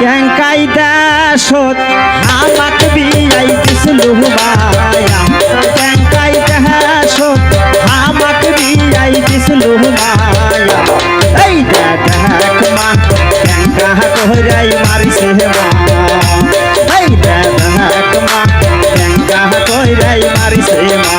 ক্যাঙ্কাই দাসত আমাক বিয়াই দিছলু মায়া ক্যাঙ্কাই দাসত আমাক বিয়াই দিছলু মায়া এই দেখ মা ক্যাঙ্কা কইরাই মারিছে মা এই দেখ মা ক্যাঙ্কা কইরাই মারিছে মা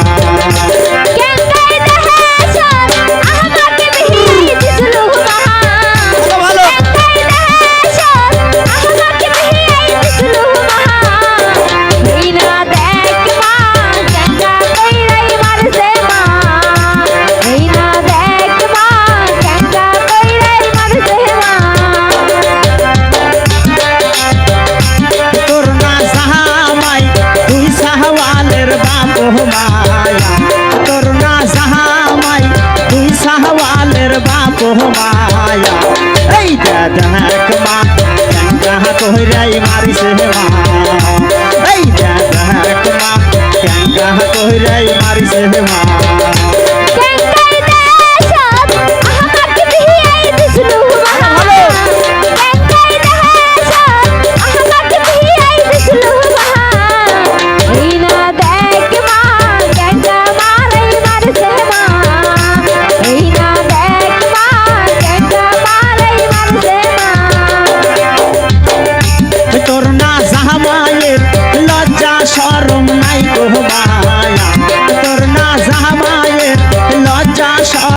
মায়া এই দেখ মা ক্যাঙ্কা কইরাই